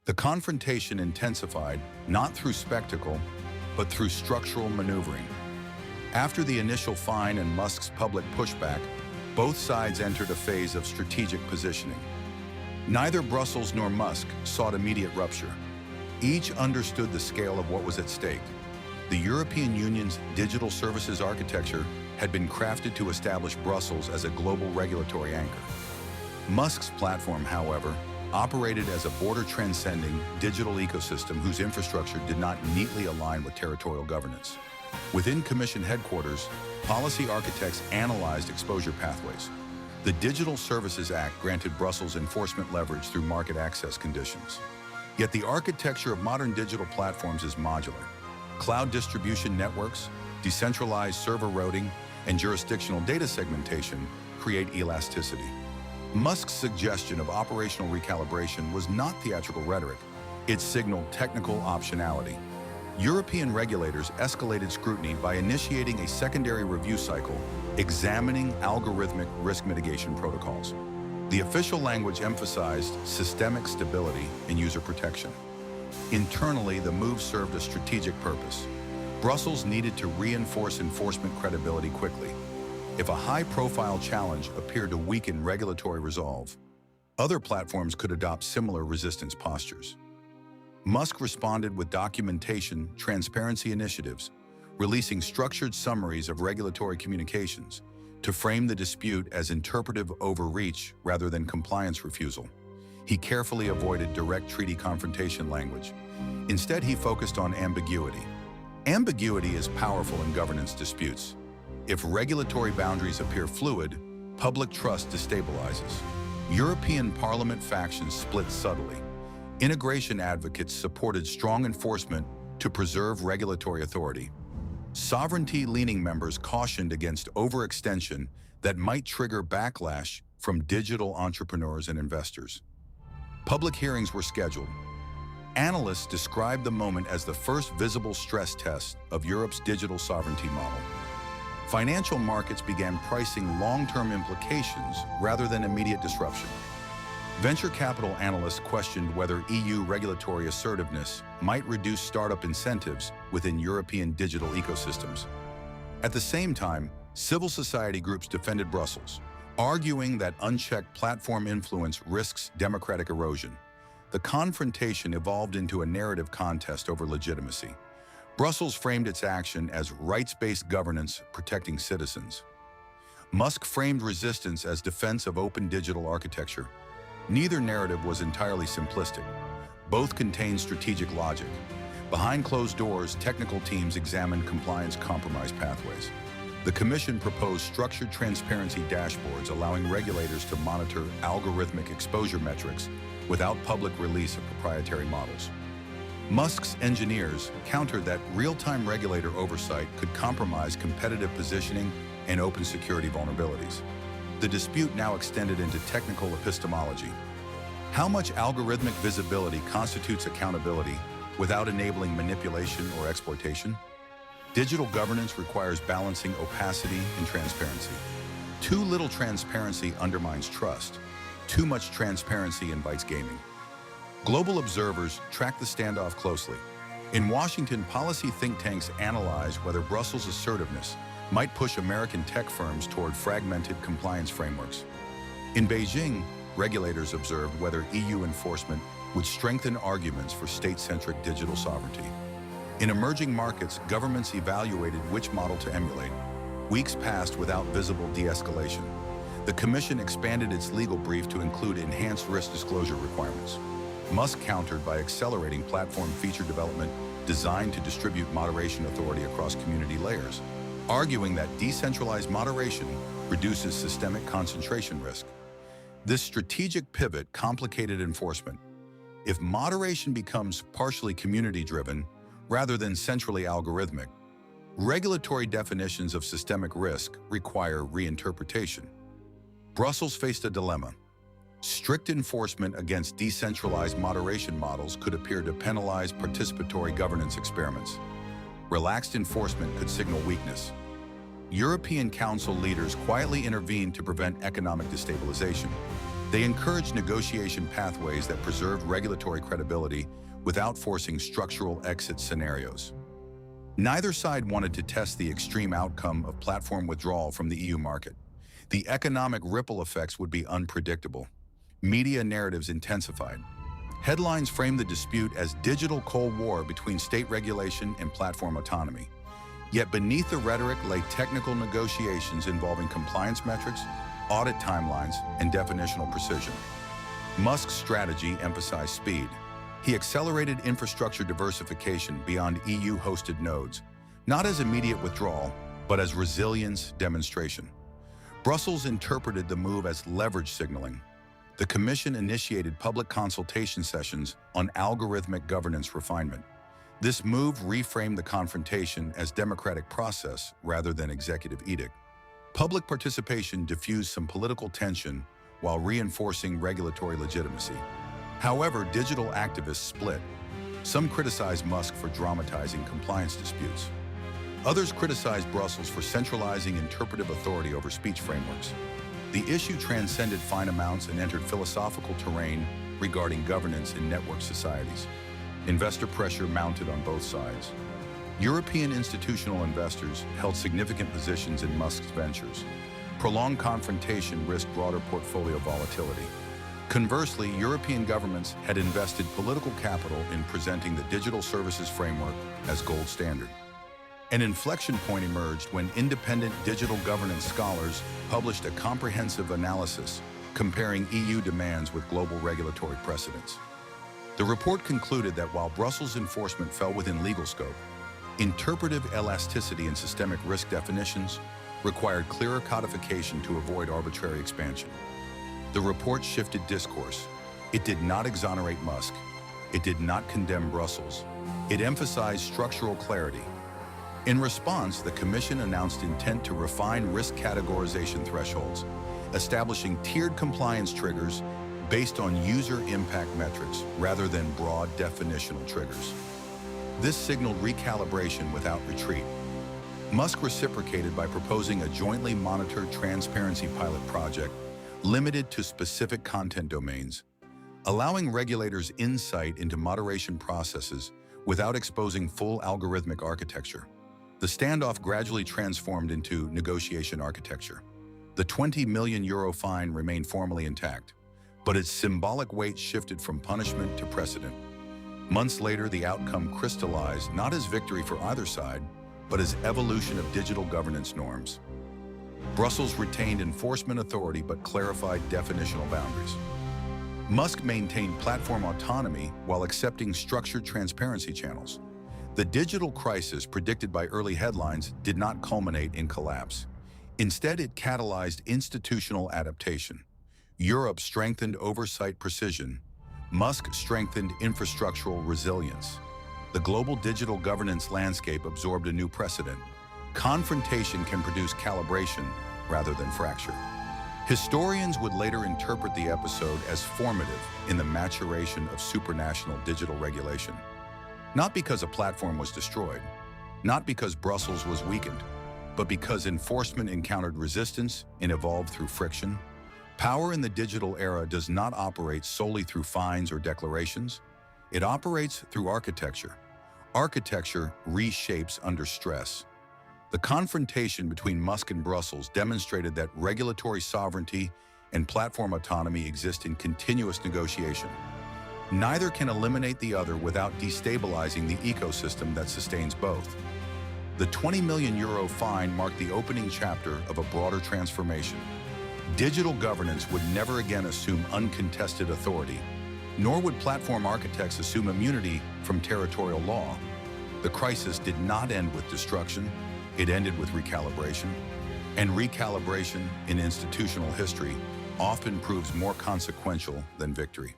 The confrontation intensified not through spectacle, but through structural maneuvering. After the initial fine and Musk's public pushback, both sides entered a phase of strategic positioning. Neither Brussels nor Musk sought immediate rupture. Each understood the scale of what was at stake. The European Union's digital services architecture had been crafted to establish Brussels as a global regulatory anchor. Musk's platform, however, operated as a border-transcending digital ecosystem whose infrastructure did not neatly align with territorial governance. Within Commission headquarters, policy architects analyzed exposure pathways. The Digital Services Act granted Brussels enforcement leverage through market access conditions. Yet the architecture of modern digital platforms is modular. Cloud distribution networks, decentralized server routing, and jurisdictional data segmentation create elasticity. Musk's suggestion of operational recalibration was not theatrical rhetoric. It signaled technical optionality. European regulators escalated scrutiny by initiating a secondary review cycle, examining algorithmic risk mitigation protocols. The official language emphasized systemic stability and user protection. Internally, the move served a strategic purpose. Brussels needed to reinforce enforcement credibility quickly. If a high-profile challenge appeared to weaken regulatory resolve, other platforms could adopt similar resistance postures. Musk responded with documentation, transparency initiatives, releasing structured summaries of regulatory communications to frame the dispute as interpretive overreach rather than compliance refusal. He carefully avoided direct treaty confrontation language. Instead, he focused on ambiguity. Ambiguity is powerful in governance disputes. If regulatory boundaries appear fluid, public trust destabilizes. European Parliament factions split subtly. Integration advocates supported strong enforcement to preserve regulatory authority. Sovereignty-leaning members cautioned against overextension that might trigger backlash from digital entrepreneurs and investors. Public hearings were scheduled. Analysts described the moment as the first visible stress test of Europe's digital sovereignty model. Financial markets began pricing long-term implications rather than immediate disruption. Venture capital analysts questioned whether EU regulatory assertiveness might reduce startup incentives within European digital ecosystems. At the same time, civil society groups defended Brussels, arguing that unchecked platform influence risks democratic erosion. The confrontation evolved into a narrative contest over legitimacy. Brussels framed its action as rights-based governance protecting citizens. Musk framed resistance as defense of open digital architecture. Neither narrative was entirely simplistic. Both contained strategic logic. Behind closed doors, technical teams examined compliance compromise pathways. The Commission proposed structured transparency dashboards allowing regulators to monitor algorithmic exposure metrics without public release of proprietary models. Musk's engineers countered that real-time regulator oversight could compromise competitive positioning and open security vulnerabilities. The dispute now extended into technical epistemology. How much algorithmic visibility constitutes accountability without enabling manipulation or exploitation? Digital governance requires balancing opacity and transparency. Too little transparency undermines trust. Too much transparency invites gaming. Global observers track the standoff closely. In Washington, policy think tanks analyze whether Brussels' assertiveness might push American tech firms toward fragmented compliance frameworks. In Beijing, regulators observed whether EU enforcement would strengthen arguments for state-centric digital sovereignty. In emerging markets, governments evaluated which model to emulate. Weeks passed without visible de-escalation. The Commission expanded its legal brief to include enhanced risk disclosure requirements. Musk countered by accelerating platform feature development designed to distribute moderation authority across community layers, arguing that decentralized moderation reduces systemic concentration risk. This strategic pivot complicated enforcement. If moderation becomes partially community-driven rather than centrally algorithmic, regulatory definitions of systemic risk require reinterpretation. Brussels faced a dilemma. Strict enforcement against decentralized moderation models could appear to penalize participatory governance experiments. Relaxed enforcement could signal weakness. European Council leaders quietly intervened to prevent economic destabilization. They encouraged negotiation pathways that preserved regulatory credibility without forcing structural exit scenarios. Neither side wanted to test the extreme outcome of platform withdrawal from the EU market. The economic ripple effects would be unpredictable. Media narratives intensified. Headlines framed the dispute as digital Cold War between state regulation and platform autonomy. Yet beneath the rhetoric lay technical negotiations involving compliance metrics, audit timelines, and definitional precision. Musk's strategy emphasized speed. He accelerated infrastructure diversification beyond EU-hosted nodes, not as immediate withdrawal, but as resilience demonstration. Brussels interpreted the move as leverage signaling. The Commission initiated public consultation sessions on algorithmic governance refinement. This move reframed the confrontation as democratic process rather than executive edict. Public participation diffused some political tension while reinforcing regulatory legitimacy. However, digital activists split. Some criticized Musk for dramatizing compliance disputes. Others criticized Brussels for centralizing interpretive authority over speech frameworks. The issue transcended fine amounts and entered philosophical terrain regarding governance in network societies. Investor pressure mounted on both sides. European institutional investors held significant positions in Musk's ventures. Prolonged confrontation risked broader portfolio volatility. Conversely, European governments had invested political capital in presenting the digital services framework as gold standard. An inflection point emerged when independent digital governance scholars published a comprehensive analysis comparing EU demands with global regulatory precedents. The report concluded that while Brussels enforcement fell within legal scope, interpretive elasticity and systemic risk definitions required clearer codification to avoid arbitrary expansion. The report shifted discourse. It did not exonerate Musk. It did not condemn Brussels. It emphasized structural clarity. In response, the Commission announced intent to refine risk categorization thresholds, establishing tiered compliance triggers based on user impact metrics rather than broad definitional triggers. This signaled recalibration without retreat. Musk reciprocated by proposing a jointly monitored transparency pilot project limited to specific content domains, allowing regulators insight into moderation processes without exposing full algorithmic architecture. The standoff gradually transformed into negotiation architecture. The €20 million fine remained formally intact, but its symbolic weight shifted from punishment to precedent. Months later, the outcome crystallized not as victory for either side, but as evolution of digital governance norms. Brussels retained enforcement authority but clarified definitional boundaries. Musk maintained platform autonomy while accepting structured transparency channels. The digital crisis predicted by early headlines did not culminate in collapse. Instead, it catalyzed institutional adaptation. Europe strengthened oversight precision. Musk strengthened infrastructural resilience. The global digital governance landscape absorbed a new precedent. Confrontation can produce calibration rather than fracture. Historians would later interpret the episode as formative in the maturation of supranational digital regulation. Not because a platform was destroyed, not because Brussels was weakened, but because enforcement encountered resistance and evolved through friction. Power in the digital era does not operate solely through fines or declarations. It operates through architecture. Architecture reshapes under stress. The confrontation between Musk and Brussels demonstrated that regulatory sovereignty and platform autonomy exist in continuous negotiation. Neither can eliminate the other without destabilizing the ecosystem that sustains both. The €20 million fine marked the opening chapter of a broader transformation. Digital governance would never again assume uncontested authority, nor would platform architects assume immunity from territorial law. The crisis did not end with destruction, it ended with recalibration. And recalibration in institutional history often proves more consequential than victory.